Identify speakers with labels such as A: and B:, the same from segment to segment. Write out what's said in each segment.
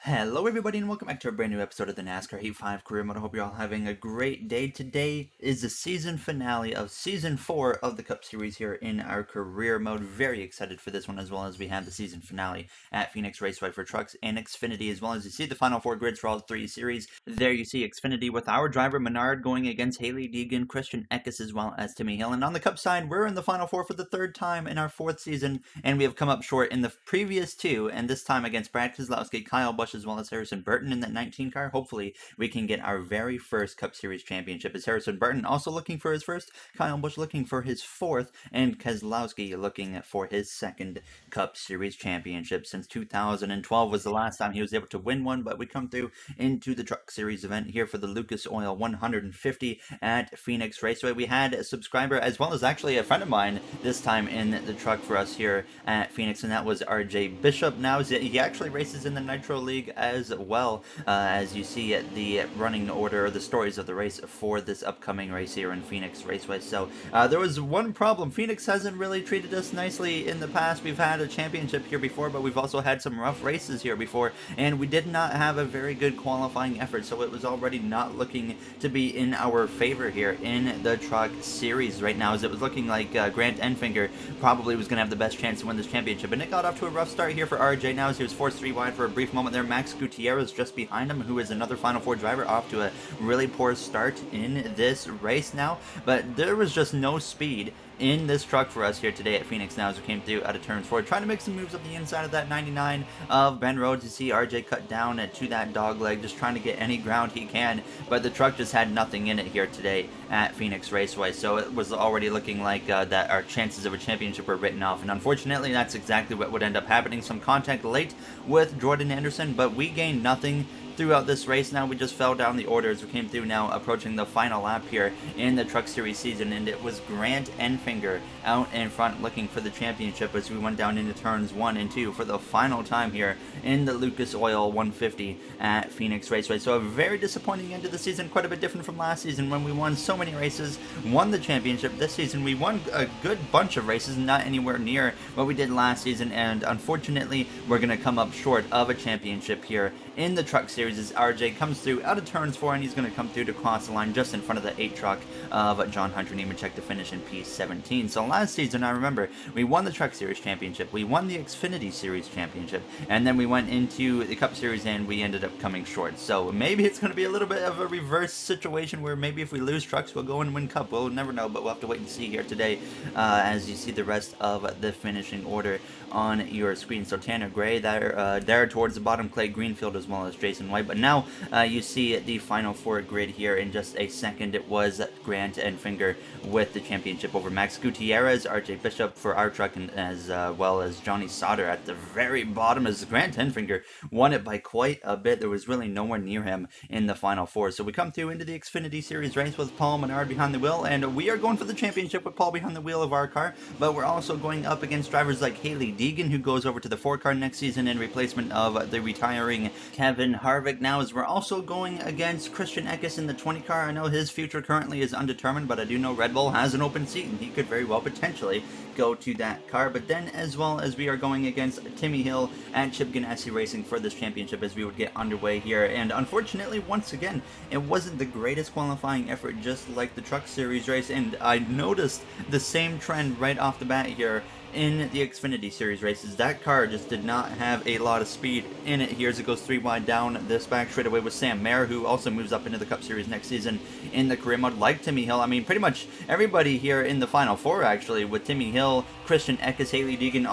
A: Hello everybody and welcome back to a brand new episode of the NASCAR Heat 5 Career Mode. I hope you're all having a great day. Today is the season finale of Season 4 of the Cup Series here in our Career Mode. Very excited for this one, as well as we have the season finale at Phoenix Raceway for trucks and Xfinity, as well as you see the final four grids for all three series. There you see Xfinity with our driver Menard going against Hailie Deegan, Christian Eckes, as well as Timmy Hill. And on the Cup side, we're in the final four for the third time in our fourth season, and we have come up short in the previous two, and this time against Brad Keselowski, Kyle Busch, as well as Harrison Burton in that 19 car. Hopefully, we can get our very first Cup Series championship. Is Harrison Burton also looking for his first? Kyle Busch looking for his fourth, and Keselowski looking for his second Cup Series championship. Since 2012 was the last time he was able to win one, but we come through into the Truck Series event here for the Lucas Oil 150 at Phoenix Raceway. We had a subscriber, as well as actually a friend of mine, this time in the truck for us here at Phoenix, and that was RJ Bishop. Now he actually races in the Nitro League as well, as you see the running order, the stories of the race for this upcoming race here in Phoenix Raceway. So there was one problem. Phoenix hasn't really treated us nicely in the past. We've had a championship here before, but we've also had some rough races here before, and we did not have a very good qualifying effort, so it was already not looking to be in our favor here in the Truck Series right now, as it was looking like Grant Enfinger probably was going to have the best chance to win this championship. And it got off to a rough start here for RJ now, as he was forced 3 wide for a brief moment there. Max Gutierrez just behind him, who is another Final Four driver, off to a really poor start in this race now. But there was just no speed in this truck for us here today at Phoenix now, as we came through out of turns 4, trying to make some moves up the inside of that 99 of Ben Rhodes. You see RJ cut down to that dog leg, just trying to get any ground he can, but the truck just had nothing in it here today at Phoenix Raceway, so it was already looking like that our chances of a championship were written off, and unfortunately that's exactly what would end up happening. Some contact late with Jordan Anderson, but we gained nothing throughout this race. Now we just fell down the order as we came through, now approaching the final lap here in the Truck Series season, and it was Grant Enfinger out in front looking for the championship as we went down into turns 1 and 2 for the final time here in the Lucas Oil 150 at Phoenix Raceway. So a very disappointing end to the season, quite a bit different from last season when we won so many races, won the championship. This season we won a good bunch of races, not anywhere near what we did last season, and unfortunately we're going to come up short of a championship here in the Truck Series as RJ comes through out of turns 4, and he's going to come through to cross the line just in front of the 8 truck of John Hunter Nemechek to finish in P17. So last season, I remember, we won the Truck Series Championship, we won the Xfinity Series Championship, and then we went into the Cup Series and we ended up coming short. So maybe it's going to be a little bit of a reverse situation where maybe if we lose trucks, we'll go and win Cup. We'll never know, but we'll have to wait and see here today as you see the rest of the finishing order on your screen. So Tanner Gray there towards the bottom, Clay Greenfield, as well as Jason White. But now you see the final 4 grid here in just a second. It was Grant Enfinger with the championship over Max Gutierrez, RJ Bishop for our truck, and as well as Johnny Sauter at the very bottom, as Grant Enfinger won it by quite a bit. There was really nowhere near him in the final 4. So we come through into the Xfinity Series race with Paul Menard behind the wheel, and we are going for the championship with Paul behind the wheel of our car, but we're also going up against drivers like Hailie Deegan, who goes over to the 4 car next season in replacement of the retiring Kevin Harvick. Now, as we're also going against Christian Eckes in the 20 car. I know his future currently is undetermined, but I do know Red Bull has an open seat, and he could very well potentially go to that car. But then, as well as we are going against Timmy Hill and Chip Ganassi Racing for this championship as we would get underway here. And unfortunately, once again, it wasn't the greatest qualifying effort, just like the Truck Series race, and I noticed the same trend right off the bat here in the Xfinity Series races. That car just did not have a lot of speed in it here as it goes 3 wide down this back straightaway with Sam Mayer, who also moves up into the Cup Series next season in the career mode, like Timmy Hill. I mean, pretty much everybody here in the Final 4, actually, with Timmy Hill, Christian Eckes, Hailie Deegan,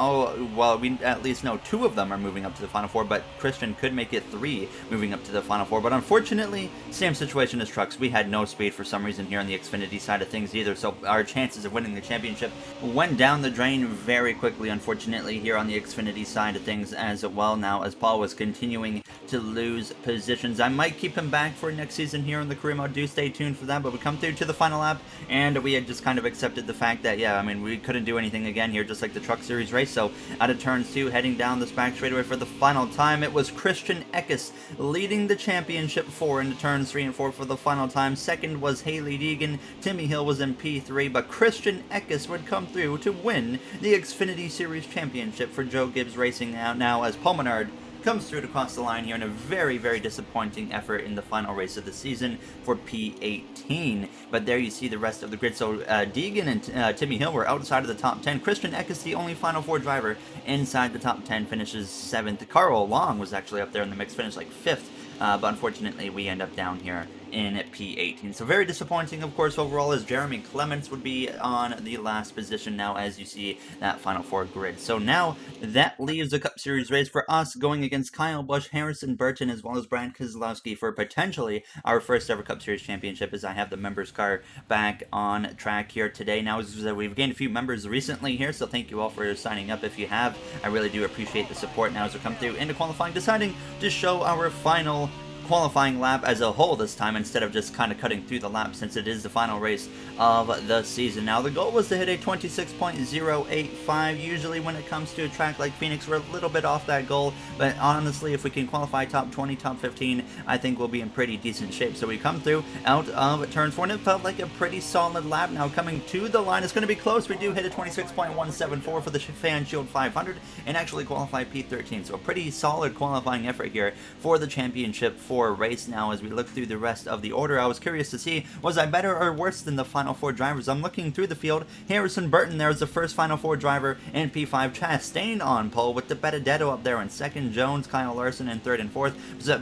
A: well, we at least know 2 of them are moving up to the Final 4, but Christian could make it 3 moving up to the Final 4. But unfortunately, same situation as trucks. We had no speed for some reason here on the Xfinity side of things either, so our chances of winning the championship went down the drain very quickly, unfortunately, here on the Xfinity side of things as well. Now, as Paul was continuing to lose positions, I might keep him back for next season here in the career mode. Do stay tuned for that. But we come through to the final lap, and we had just kind of accepted the fact that, yeah, I mean, we couldn't do anything again here, just like the Truck Series race. So out of turns 2, heading down this back straightaway for the final time, it was Christian Eckes leading the championship 4 into turns 3 and 4 for the final time. Second was Hailie Deegan. Timmy Hill was in P3, but Christian Eckes would come through to win the Xfinity Series Championship for Joe Gibbs Racing now as Paul Menard comes through to cross the line here in a very, very disappointing effort in the final race of the season for P18. But there you see the rest of the grid. So Deegan and Timmy Hill were outside of the top 10. Christian Eck is the only Final Four driver inside the top 10, finishes 7th. Carl Long was actually up there in the mix, finished like 5th. But unfortunately, we end up down here in P18. So very disappointing, of course, overall, as Jeremy Clements would be on the last position now, as you see that Final Four grid. So now that leaves the Cup Series race for us, going against Kyle Busch, Harrison Burton, as well as Brad Keselowski for potentially our first ever Cup Series championship, as I have the members car back on track here today. Now, we've gained a few members recently here, so thank you all for signing up if you have. I really do appreciate the support now as we come through into qualifying, deciding to show our final qualifying lap as a whole this time, instead of just kind of cutting through the lap, since it is the final race of the season. Now, the goal was to hit a 26.085. Usually when it comes to a track like Phoenix, we're a little bit off that goal, but honestly, if we can qualify top 20, top 15, I think we'll be in pretty decent shape. So we come through out of turn 4, and it felt like a pretty solid lap. Now, coming to the line, it's going to be close. We do hit a 26.174 for the Fan Shield 500 and actually qualify P13. So a pretty solid qualifying effort here for the championship race. Now, as we look through the rest of the order, I was curious to see, was I better or worse than the Final Four drivers? I'm looking through the field. Harrison Burton there is the first Final Four driver in P5. Chastain on pole with the Benedetto up there in second. Jones, Kyle Larson in third and fourth.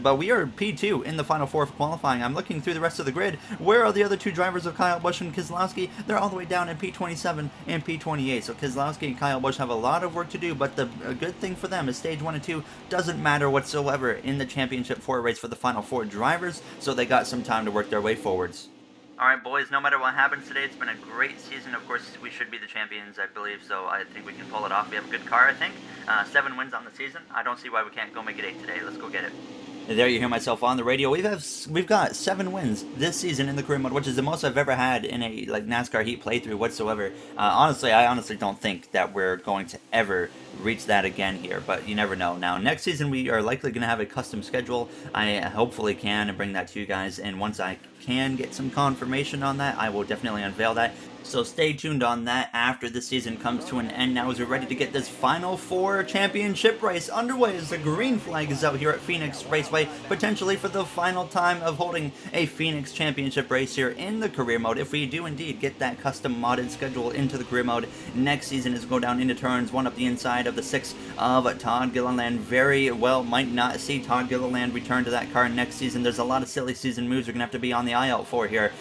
A: But we are P2 in the Final Four for qualifying. I'm looking through the rest of the grid. Where are the other two drivers of Kyle Busch and Keselowski? They're all the way down in P27 and P28. So Keselowski and Kyle Busch have a lot of work to do, but the good thing for them is stage 1 and 2 doesn't matter whatsoever in the championship 4 race for the Final Four drivers, so they got some time to work their way forwards. Alright, boys, no matter what happens today, it's been a great season. Of course, we should be the champions, I believe, so I think we can pull it off. We have a good car, I think. 7 wins on the season. I don't see why we can't go make it 8 today. Let's go get it. There you hear myself on the radio. We've got 7 wins this season in the career mode, which is the most I've ever had in a NASCAR Heat playthrough whatsoever. Honestly, I honestly don't think that we're going to ever reach that again here, but you never know. Now, next season we are likely going to have a custom schedule. I hopefully can bring that to you guys, and once I can get some confirmation on that, I will definitely unveil that. So stay tuned on that after the season comes to an end. Now, as we're ready to get this Final Four championship race underway, as the green flag is out here at Phoenix Raceway, potentially for the final time of holding a Phoenix championship race here in the career mode. If we do indeed get that custom modded schedule into the career mode next season, as we go down into turns 1 up the inside of the 6 of Todd Gilliland. Very well might not see Todd Gilliland return to that car next season. There's a lot of silly season moves we're going to have to be on the eye out for here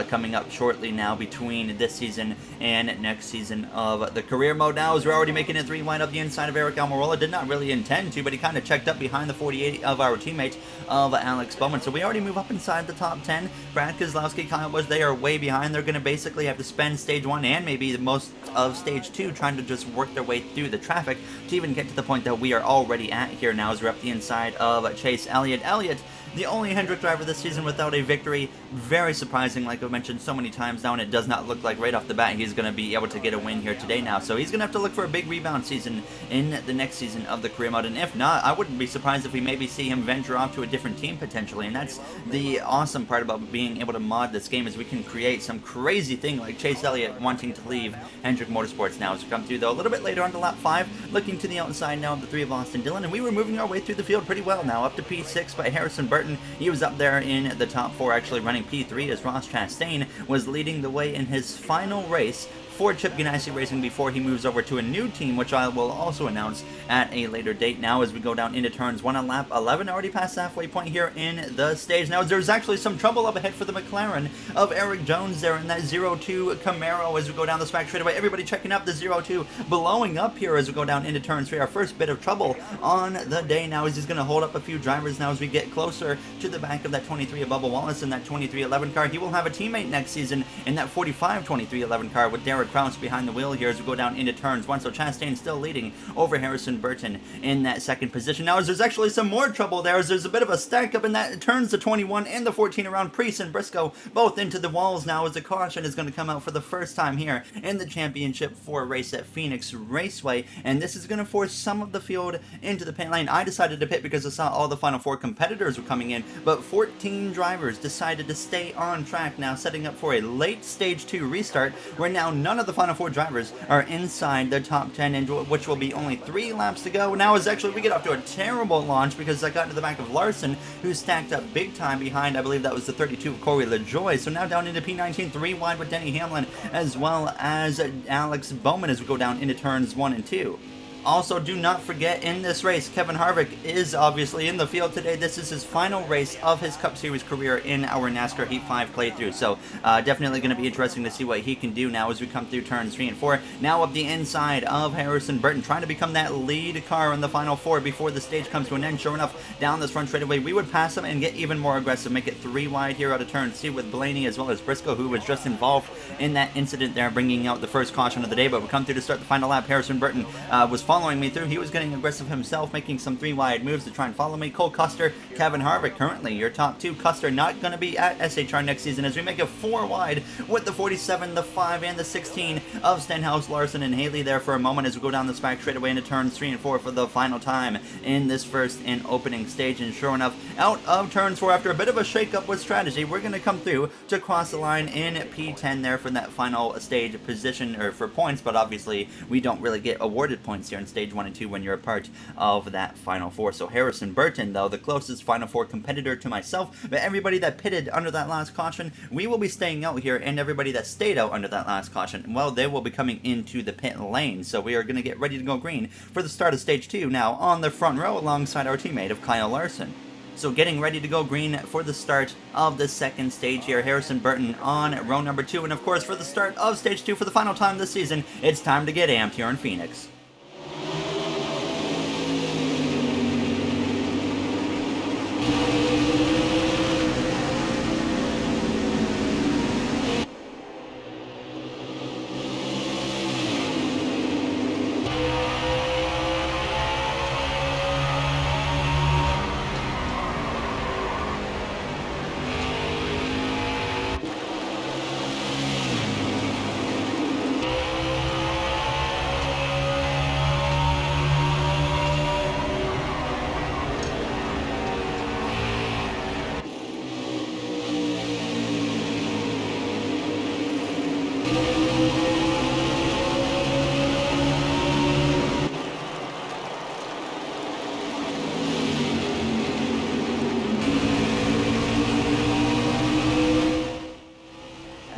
A: coming up shortly now between this season and next season of the career mode. Now, as we're already making it 3 wide up the inside of Eric Almirola, did not really intend to, but he kind of checked up behind the 48 of our teammate of Alex Bowman. So we already move up inside the top 10. Brad Keselowski, Kyle Busch, they are way behind. They're going to basically have to spend stage 1 and maybe the most of stage 2 trying to just work their way through the traffic to even get to the point that we are already at here now, as we're up the inside of Chase Elliott. Elliott, the only Hendrick driver this season without a victory. Very surprising, like I've mentioned so many times now, and it does not look like right off the bat he's going to be able to get a win here today now. So he's going to have to look for a big rebound season in the next season of the career mode, and if not, I wouldn't be surprised if we maybe see him venture off to a different team potentially. And that's the awesome part about being able to mod this game, is we can create some crazy thing like Chase Elliott wanting to leave Hendrick Motorsports now. As we come through, though, a little bit later on to lap 5, looking to the outside now of the 3 of Austin Dillon, and we were moving our way through the field pretty well now, up to P6 by Harrison Burton. He was up there in the top 4, actually running P3, as Ross Chastain was leading the way in his final race for Chip Ganassi Racing before he moves over to a new team, which I will also announce at a later date. Now, as we go down into turns 1 on lap 11, already past the halfway point here in the stage. Now, there's actually some trouble up ahead for the McLaren of Eric Jones there in that 0-2 Camaro as we go down the track straightaway. Everybody checking up the 0-2, blowing up here as we go down into turn 3. Our first bit of trouble on the day now, as he's going to hold up a few drivers now as we get closer to the back of that 23 of Bubba Wallace in that 2311 car. He will have a teammate next season in that 45 2311 car with Derek Kraus behind the wheel here as we go down into turns 1. So Chastain still leading over Harrison Burton in that second position. Now, as there's actually some more trouble there, as there's a bit of a stack up in that turns the 21 and the 14 around Priest and Briscoe both into the walls now, as the caution is going to come out for the first time here in the championship 4 race at Phoenix Raceway, and this is going to force some of the field into the pit lane. I decided to pit because I saw all the Final Four competitors were coming in, but 14 drivers decided to stay on track now, setting up for a late stage 2 restart, where now none none of the final 4 drivers are inside the top 10, and which will be only 3 laps to go. Now is actually, we get off to a terrible launch because I got into the back of Larson, who stacked up big time behind, I believe that was the 32 of Corey LaJoie. So now down into P19, 3 wide with Denny Hamlin, as well as Alex Bowman as we go down into turns 1 and 2. Also, do not forget, in this race, Kevin Harvick is obviously in the field today. This is his final race of his Cup Series career in our NASCAR Heat 5 playthrough. So, definitely going to be interesting to see what he can do now as we come through turns 3 and 4. Now up the inside of Harrison Burton, trying to become that lead car in the final 4 before the stage comes to an end. Sure enough, down this front straightaway, we would pass him and get even more aggressive, make it 3 wide here out of turn 2 with Blaney as well as Briscoe, who was just involved in that incident there, bringing out the first caution of the day. But we come through to start the final lap. Harrison Burton was following me through. He was getting aggressive himself, making some 3 wide moves to try and follow me. Cole Custer, Kevin Harvick, currently your top 2. Custer not going to be at SHR next season as we make it 4 wide with the 47, the 5, and the 16 of Stenhouse, Larson, and Haley there for a moment as we go down this back straightaway into turns 3 and 4 for the final time in this first and opening stage. And sure enough, out of turns 4, after a bit of a shake-up with strategy, we're going to come through to cross the line in P10 there for that final stage position, or for points, but obviously we don't really get awarded points here in stage 1 and 2 when you're a part of that final 4. So Harrison Burton, though, the closest final 4 competitor to myself, but everybody that pitted under that last caution, we will be staying out here, and everybody that stayed out under that last caution, well, they will be coming into the pit lane. So we are going to get ready to go green for the start of stage 2 now on the front row alongside our teammate of Kyle Larson. So getting ready to go green for the start of the second stage here. Harrison Burton on row number 2. And of course, for the start of stage 2 for the final time this season, it's time to get amped here in Phoenix.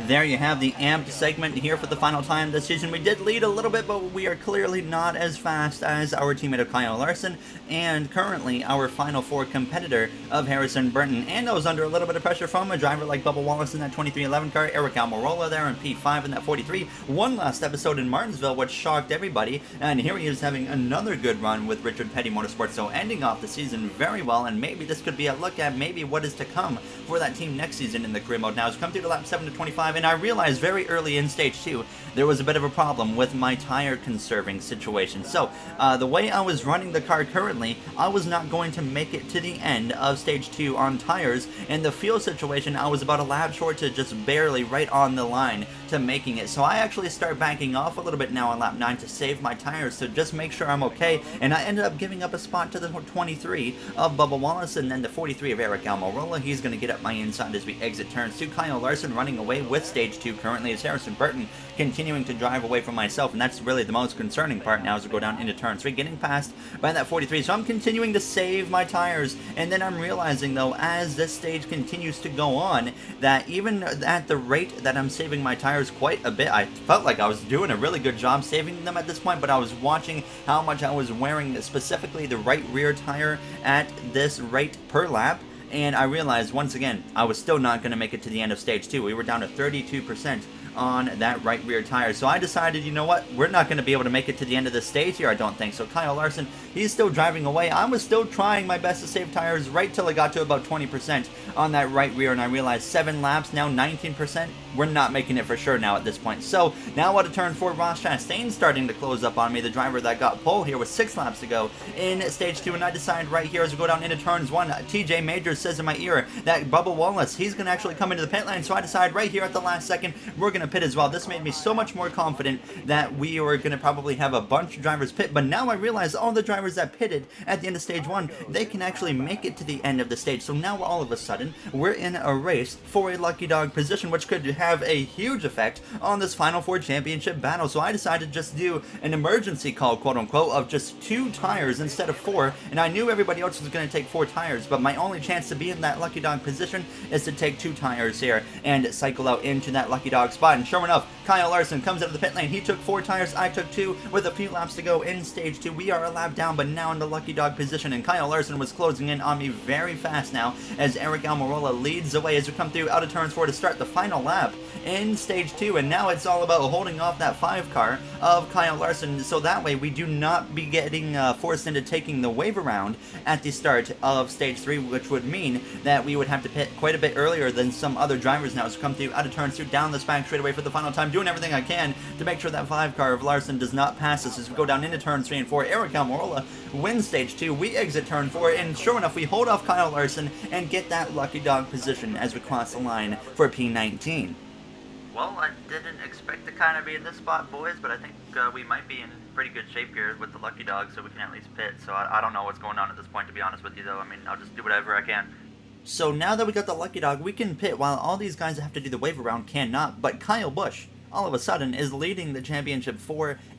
A: There you have the amped segment here for the final time this season. We did lead a little bit, but we are clearly not as fast as our teammate of Kyle Larson, and currently our final 4 competitor of Harrison Burton. And I was under a little bit of pressure from a driver like Bubba Wallace in that 2311 car, Eric Almirola there in P5 in that 43. One last episode in Martinsville, which shocked everybody, and here he is having another good run with Richard Petty Motorsports, so ending off the season very well, and maybe this could be a look at maybe what is to come for that team next season in the career mode. Now, it's come through to lap 7 to 25, and I realized very early in stage 2 there was a bit of a problem with my tire conserving situation. So the way I was running the car currently, I was not going to make it to the end of stage 2 on tires, and the fuel situation, I was about a lap short to just barely right on the line to making it. So I actually start backing off a little bit now on lap 9 to save my tires, to just make sure I'm okay, and I ended up giving up a spot to the 23 of Bubba Wallace, and then the 43 of Eric Almirola. He's going to get up my inside as we exit turns 2. Kyle Larson running away with stage 2 currently, as Harrison Burton continuing to drive away from myself, and that's really the most concerning part now as we go down into turn 3, getting passed by that 43. So I'm continuing to save my tires, and then I'm realizing, though, as this stage continues to go on, that even at the rate that I'm saving my tires quite a bit, I felt like I was doing a really good job saving them at this point, but I was watching how much I was wearing, specifically the right rear tire, at this rate per lap, and I realized once again I was still not going to make it to the end of stage 2. We were down to 32% on that right rear tire. So I decided, you know what, we're not going to be able to make it to the end of this stage here, I don't think. So Kyle Larson, he's still driving away. I was still trying my best to save tires right till I got to about 20% on that right rear, and I realized 7 laps, now 19%, we're not making it for sure now at this point. So now out of turn 4, Ross Chastain's starting to close up on me, the driver that got pole here with 6 laps to go in stage 2, and I decide right here as we go down into turns 1, TJ Majors says in my ear that Bubba Wallace, he's going to actually come into the pit lane, so I decide right here at the last second, we're going going to pit as well. This made me so much more confident that we were going to probably have a bunch of drivers pit, but now I realize all the drivers that pitted at the end of stage 1, they can actually make it to the end of the stage. So now all of a sudden, we're in a race for a lucky dog position, which could have a huge effect on this Final Four championship battle. So I decided to just do an emergency call, quote unquote, of just 2 tires instead of 4, and I knew everybody else was going to take 4 tires, but my only chance to be in that lucky dog position is to take 2 tires here and cycle out into that lucky dog spot. And sure enough, Kyle Larson comes out of the pit lane. He took 4 tires, I took 2. With a few laps to go in stage 2, we are a lap down, but now in the lucky dog position, and Kyle Larson was closing in on me very fast now as Eric Almirola leads the way as we come through out of turns 4 to start the final lap in stage 2. And now it's all about holding off that 5 car of Kyle Larson, so that way we do not be getting forced into taking the wave around at the start of stage 3, which would mean that we would have to pit quite a bit earlier than some other drivers now as we come through out of turns 2 down this back straightaway for the final time, doing everything I can to make sure that 5 car of Larson does not pass us as we go down into turns 3 and 4. Eric Almirola wins stage 2, we exit turn 4, and sure enough, we hold off Kyle Larson and get that lucky dog position as we cross the line for P19. Well, I didn't expect to kind of be in this spot, boys, but I think we might be in pretty good shape here with the lucky dog, so we can at least pit. So I don't know what's going on at this point, to be honest with you, though. I mean, I'll just do whatever I can. So now that we got the lucky dog, we can pit while all these guys that have to do the wave around cannot. But Kyle Busch, all of a sudden, is leading the championship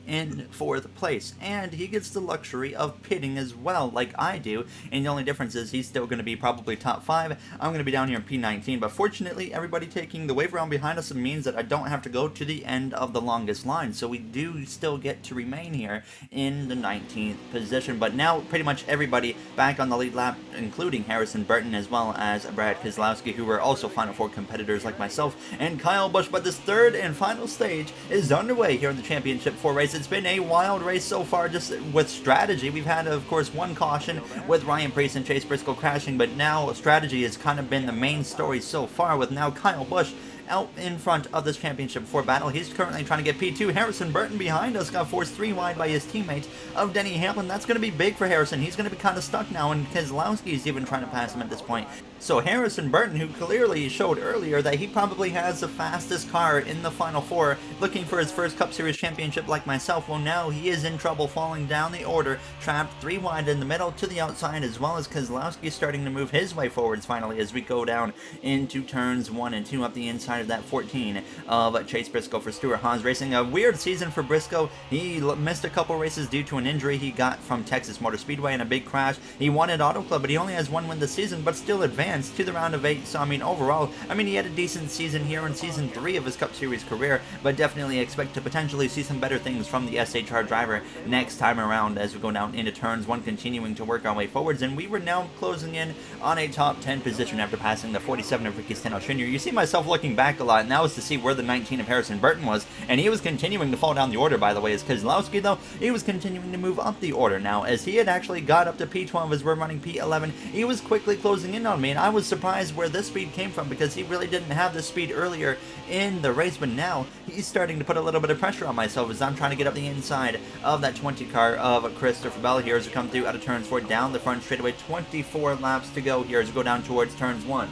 A: in 4th place, and he gets the luxury of pitting as well, like I do, and the only difference is he's still going to be probably top 5. I'm going to be down here in P19, but fortunately, everybody taking the wave around behind us means that I don't have to go to the end of the longest line, so we do still get to remain here in the 19th position. But now, pretty much everybody back on the lead lap, including Harrison Burton as well as Brad Keselowski, who were also Final Four competitors like myself, and Kyle Busch. But this third and final stage is underway here in the Championship 4 race. It's been a wild race so far, just with strategy. We've had, of course, one caution with Ryan Preece and Chase Briscoe crashing, but now strategy has kind of been the main story so far, with now Kyle Busch out in front of this Championship 4 battle. He's currently trying to get P2. Harrison Burton behind us got forced 3 wide by his teammate of Denny Hamlin. That's going to be big for Harrison. He's going to be kind of stuck now, and Keselowski's even trying to pass him at this point. So Harrison Burton, who clearly showed earlier that he probably has the fastest car in the Final Four, looking for his first Cup Series championship like myself, well, now he is in trouble, falling down the order, trapped 3 wide in the middle to the outside, as well as Keselowski starting to move his way forwards finally as we go down into turns 1 and 2 up the inside of that 14 of Chase Briscoe for Stewart Haas Racing. A weird season for Briscoe. He missed a couple races due to an injury he got from Texas Motor Speedway in a big crash. He won at Auto Club, but he only has 1 win this season, but still advanced to the round of 8. So I mean, overall, he had a decent season here in season 3 of his Cup Series career, but definitely expect to potentially see some better things from the SHR driver next time around as we go down into turns 1, continuing to work our way forwards. And we were now closing in on a top 10 position after passing the 47 of Ricky Stenhouse Jr. You see myself looking back a lot, and that was to see where the 19 of Harrison Burton was, and he was continuing to fall down the order, by the way, as Keselowski, though, he was continuing to move up the order now, as he had actually got up to P12 as we're running P11. He was quickly closing in on me, and I was surprised where this speed came from, because he really didn't have this speed earlier in the race, but now he's starting to put a little bit of pressure on myself as I'm trying to get up the inside of that 20 car of Christopher Bell here as we come through out of turns 4 down the front straightaway. 24 laps to go here as we go down towards turns 1.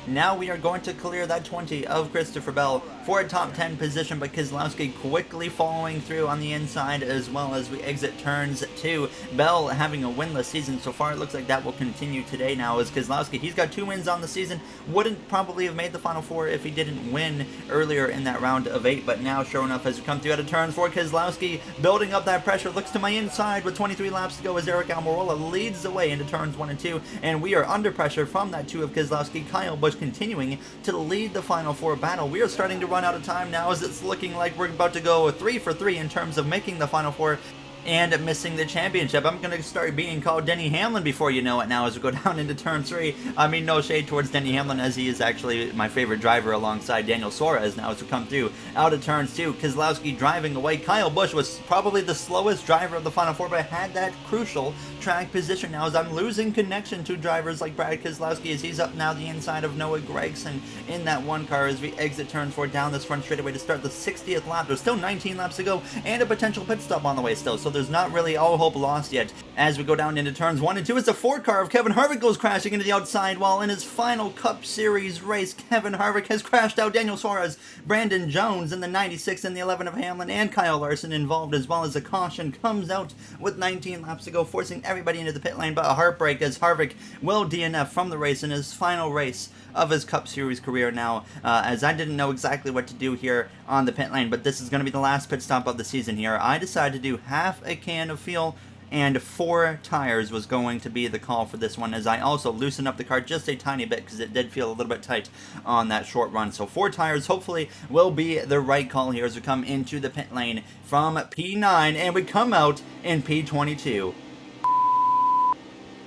A: Now we are going to clear that 20 of Christopher Bell for a top 10 position, but Keselowski quickly following through on the inside as well as we exit turns 2. Bell having a winless season so far. It looks like that will continue today now as Keselowski, he's got 2 wins on the season. Wouldn't probably have made the Final Four if he didn't win earlier in that round of 8, but now sure enough as we come through out of turns 4, Keselowski building up that pressure, looks to my inside with 23 laps to go as Eric Almirola leads the way into turns 1 and 2, and we are under pressure from that 2 of Keselowski. Kyle Busch continuing to lead the Final Four battle. We are starting to run out of time now as it's looking like we're about to go 3 for 3 in terms of making the Final Four and missing the championship. I'm going to start being called Denny Hamlin before you know it now as we go down into turn 3. I mean, no shade towards Denny Hamlin, as he is actually my favorite driver alongside Daniel Suarez now as we come through out of turns 2. Keselowski driving away. Kyle Busch was probably the slowest driver of the Final Four, but had that crucial track position now as I'm losing connection to drivers like Brad Keselowski as he's up now the inside of Noah Gragson in that 1 car as we exit turn 4 down this front straightaway to start the 60th lap. There's still 19 laps to go and a potential pit stop on the way still, so there's not really all hope lost yet. As we go down into turns 1 and 2, it's the Ford car of Kevin Harvick goes crashing into the outside wall in his final Cup Series race. Kevin Harvick has crashed out Daniel Suarez, Brandon Jones in the 96 and the 11 of Hamlin, and Kyle Larson involved, as well as a caution comes out with 19 laps to go, forcing everybody into the pit lane. But a heartbreak as Harvick will DNF from the race in his final race of his Cup Series career now, as I didn't know exactly what to do here on the pit lane, but this is going to be the last pit stop of the season here. I decided to do half a can of fuel and 4 tires was going to be the call for this one, as I also loosened up the car just a tiny bit because it did feel a little bit tight on that short run. So 4 tires hopefully will be the right call here as we come into the pit lane from P9 and we come out in P22.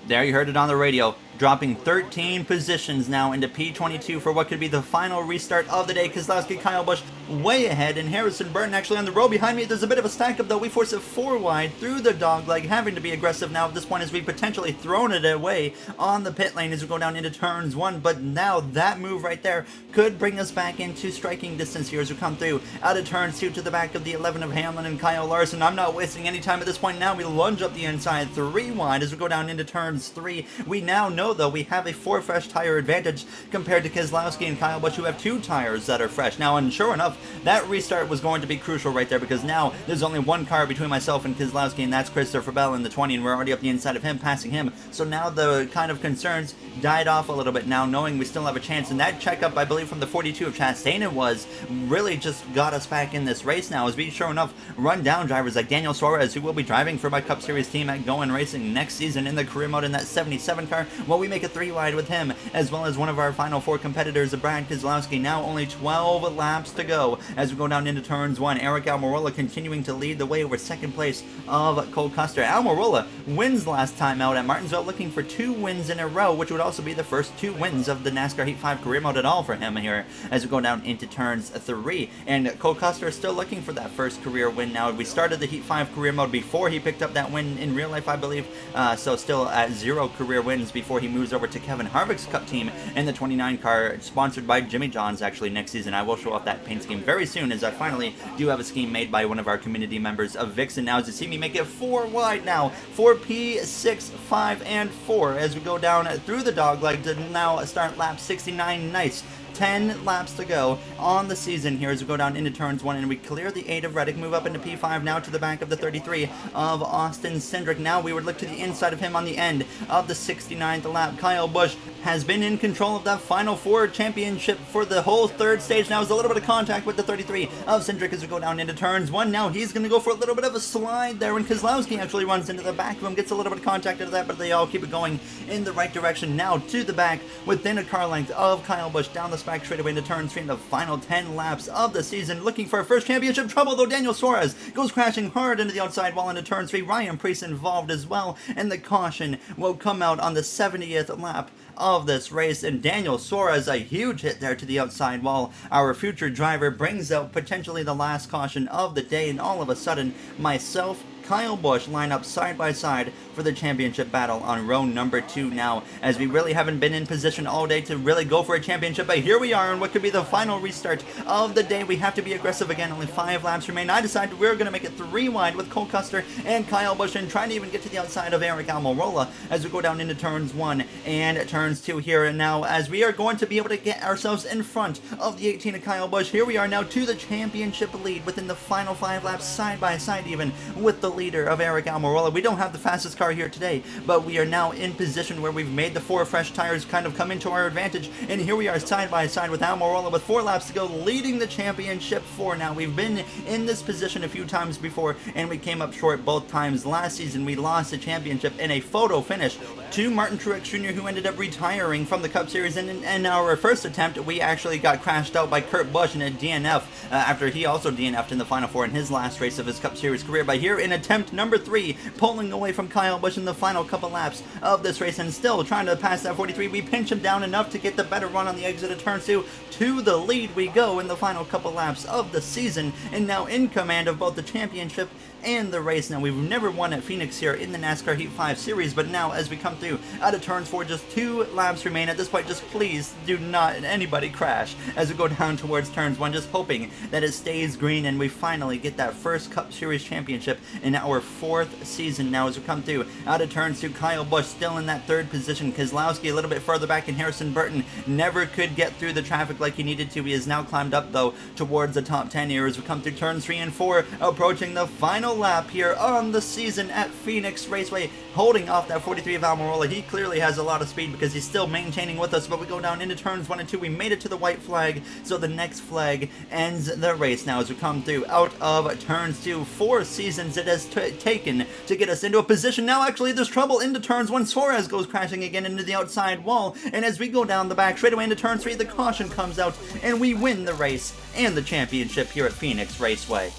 A: There, you heard it on the radio, dropping 13 positions now into P22 for what could be the final restart of the day. Keselowski, Kyle Busch way ahead, and Harrison Burton actually on the row behind me. There's a bit of a stack up though. We force it 4 wide through the dogleg, having to be aggressive now at this point as we've potentially thrown it away on the pit lane as we go down into turns 1. But now that move right there could bring us back into striking distance here as we come through out of turns 2 to the back of the 11 of Hamlin and Kyle Larson. I'm not wasting any time at this point now. We lunge up the inside 3 wide as we go down into turns 3. We now know though we have a 4 fresh tire advantage compared to Keselowski and Kyle Busch, who have 2 tires that are fresh now. And sure enough, that restart was going to be crucial right there, because now there's only 1 car between myself and Keselowski, and that's Christopher Bell in the 20, and we're already up the inside of him, passing him. So now the kind of concerns died off a little bit now, knowing we still have a chance. And that checkup, I believe from the 42 of Chastain it was, really just got us back in this race now, as we sure enough run down drivers like Daniel Suarez, who will be driving for my Cup Series team at GOWEN Racing next season in the career mode in that 77 car. Well, we make a 3 wide with him, as well as one of our final 4 competitors, Brad Keselowski. Now only 12 laps to go as we go down into turns 1. Aric Almirola continuing to lead the way over 2nd place of Cole Custer. Almirola wins last time out at Martinsville, looking for 2 wins in a row, which would also be the first 2 wins of the NASCAR Heat 5 career mode at all for him here as we go down into turns 3. And Cole Custer is still looking for that first career win now. We started the Heat 5 career mode before he picked up that win in real life, I believe, so still at 0 career wins before he moves over to Kevin Harvick's Cup team in the 29 car, sponsored by Jimmy John's actually next season. I will show off that paint scheme very soon, as I finally do have a scheme made by one of our community members of Vixen. Now as you see me make it 4 wide now for P6, 5, and 4 as we go down through the dogleg to now start lap 69. Nice. 10 laps to go on the season here as we go down into turns 1, and we clear the 8 of Reddick, move up into P5 now to the back of the 33 of Austin Cindric. Now we would look to the inside of him on the end of the 69th lap. Kyle Busch has been in control of that final 4 championship for the whole 3rd stage. Now there's a little bit of contact with the 33 of Cindric as we go down into turns 1. Now he's going to go for a little bit of a slide there, and Keselowski actually runs into the back of him, gets a little bit of contact into that, but they all keep it going in the right direction. Now to the back within a car length of Kyle Busch down the back straightaway into turn 3 in the final 10 laps of the season, looking for a first championship trouble though. Daniel Suarez goes crashing hard into the outside wall into turn 3. Ryan Preece involved as well, and the caution will come out on the 70th lap of this race, and Daniel Suarez, a huge hit there to the outside wall. Our future driver brings out potentially the last caution of the day, and all of a sudden myself, Kyle Busch line up side by side for the championship battle on row number 2 now, as we really haven't been in position all day to really go for a championship, but here we are in what could be the final restart of the day. We have to be aggressive again, only 5 laps remain. I decided we're going to make it 3 wide with Cole Custer and Kyle Busch, and trying to even get to the outside of Aric Almirola as we go down into turns 1 and turns 2 here. And now as we are going to be able to get ourselves in front of the 18 of Kyle Busch, here we are now to the championship lead within the final 5 laps, side by side even with the leader of Aric Almirola. We don't have the fastest car here today, but we are now in position where we've made the 4 fresh tires kind of come into our advantage, and here we are side by side with Almirola with 4 laps to go, leading the championship 4. Now we've been in this position a few times before, and we came up short both times. Last season we lost the championship in a photo finish to Martin Truex Jr., who ended up retiring from the Cup Series, and in our first attempt we actually got crashed out by Kurt Busch in a DNF after he also DNF'd in the Final 4 in his last race of his Cup Series career. But here in attempt number 3, pulling away from Kyle Busch in the final couple laps of this race, and still trying to pass that 43, we pinch him down enough to get the better run on the exit of turn 2. To the lead we go in the final couple laps of the season, and now in command of both the championship and the race. Now, we've never won at Phoenix here in the NASCAR Heat 5 series, but now as we come through out of turns 4, just 2 laps remain. At this point, just please do not anybody crash as we go down towards turns 1, just hoping that it stays green and we finally get that first Cup Series championship in our 4th season. Now as we come through out of turns 2, Kyle Busch still in that 3rd position. Keselowski a little bit further back, and Harrison Burton never could get through the traffic like he needed to. He has now climbed up though towards the top 10 here as we come through turns 3 and 4, approaching the final lap here on the season at Phoenix Raceway, holding off that 43 of Almirola. He clearly has a lot of speed because he's still maintaining with us, but we go down into turns 1 and 2. We made it to the white flag, so the next flag ends the race. Now as we come through out of turns 2, 4 seasons it has taken to get us into a position. Now actually there's trouble into turns 1. Suarez goes crashing again into the outside wall, and as we go down the back straightaway into turn 3, the caution comes out and we win the race and the championship here at Phoenix Raceway.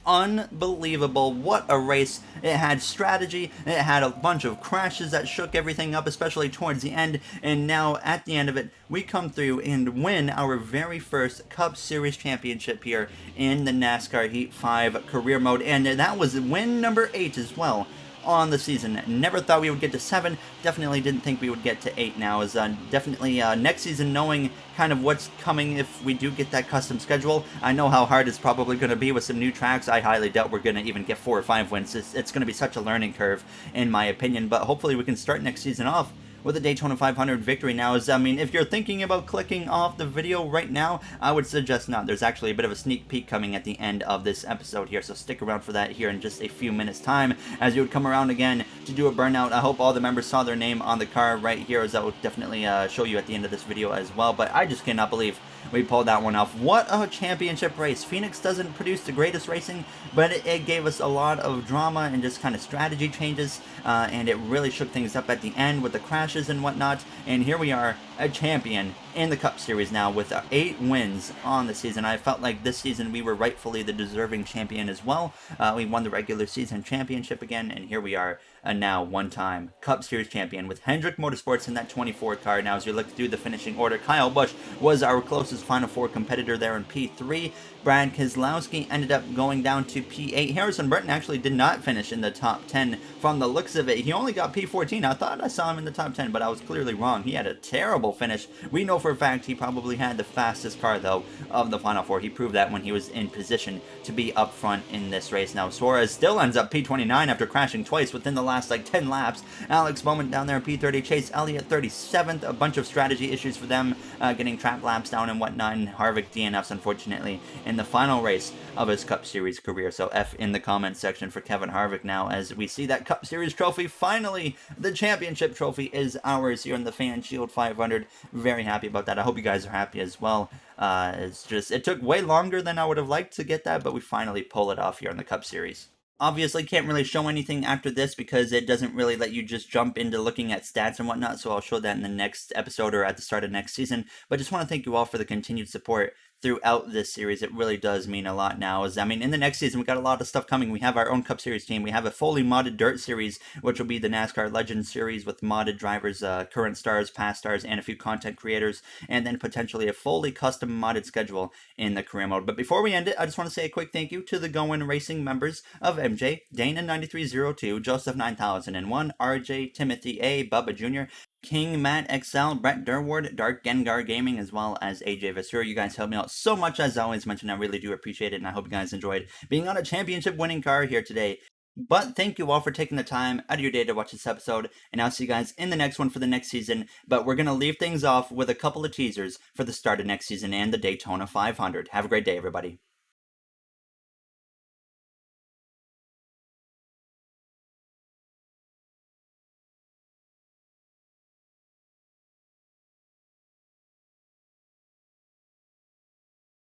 A: Unbelievable. What a race. It had strategy, it had a bunch of crashes that shook everything up, especially towards the end, and now at the end of it we come through and win our very first Cup Series championship here in the NASCAR Heat 5 career mode, and that was win number 8 as well on the season. Never thought we would get to 7, definitely didn't think we would get to 8 now. Is definitely next season, knowing kind of what's coming if we do get that custom schedule. I know how hard it's probably going to be with some new tracks. I highly doubt we're going to even get 4 or 5 wins. It's going to be such a learning curve in my opinion, but hopefully we can start next season off with a Daytona 500 victory. Now, I mean, if you're thinking about clicking off the video right now, I would suggest not. There's actually a bit of a sneak peek coming at the end of this episode here, so stick around for that here in just a few minutes time as you would come around again to do a burnout. I hope all the members saw their name on the car right here, as that will definitely show you at the end of this video as well, but I just cannot believe we pulled that one off. What a championship race. Phoenix doesn't produce the greatest racing, but it gave us a lot of drama and just kind of strategy changes, and it really shook things up at the end with the crashes and whatnot, and here we are, a champion in the Cup Series now with 8 wins on the season. I felt like this season we were rightfully the deserving champion as well. We won the regular season championship again, and here we are, a now one-time Cup Series champion with Hendrick Motorsports in that 24 car. Now as you look through the finishing order, Kyle Busch was our closest Final Four competitor there in P3. Brad Keselowski ended up going down to P8. Harrison Burton actually did not finish in the top 10 from the looks of it. He only got P14. I thought I saw him in the top 10, but I was clearly wrong. He had a terrible finish. We know for a fact he probably had the fastest car, though, of the Final Four. He proved that when he was in position to be up front in this race. Now, Suarez still ends up P29 after crashing twice within the last, 10 laps. Alex Bowman down there in P30. Chase Elliott 37th. A bunch of strategy issues for them, getting trap laps down and whatnot. And Harvick DNFs, unfortunately, in the final race of his Cup Series career. So F in the comments section for Kevin Harvick now, as we see that Cup Series trophy. Finally, the championship trophy is ours here in the Fan Shield 500. Very happy about that. I hope you guys are happy as well. It took way longer than I would have liked to get that, but we finally pull it off here in the Cup Series. Obviously, can't really show anything after this because it doesn't really let you just jump into looking at stats and whatnot, so I'll show that in the next episode or at the start of next season. But just want to thank you all for the continued support throughout this series. It really does mean a lot now. In the next season, we got a lot of stuff coming. We have our own Cup Series team. We have a fully modded Dirt Series, which will be the NASCAR Legends Series with modded drivers, current stars, past stars, and a few content creators, and then potentially a fully custom modded schedule in the career mode. But before we end it, I just want to say a quick thank you to the GOWEN Racing members of MJ, Dana9302, Joseph 9001, RJ, Timothy A, Bubba Jr., King, Matt, XL, Brett Durward, Dark Gengar Gaming, as well as AJ Vasseur. You guys help me out so much, as I always mention. I really do appreciate it, and I hope you guys enjoyed being on a championship winning car here today. But thank you all for taking the time out of your day to watch this episode, and I'll see you guys in the next one for the next season. But we're going to leave things off with a couple of teasers for the start of next season and the Daytona 500. Have a great day, everybody.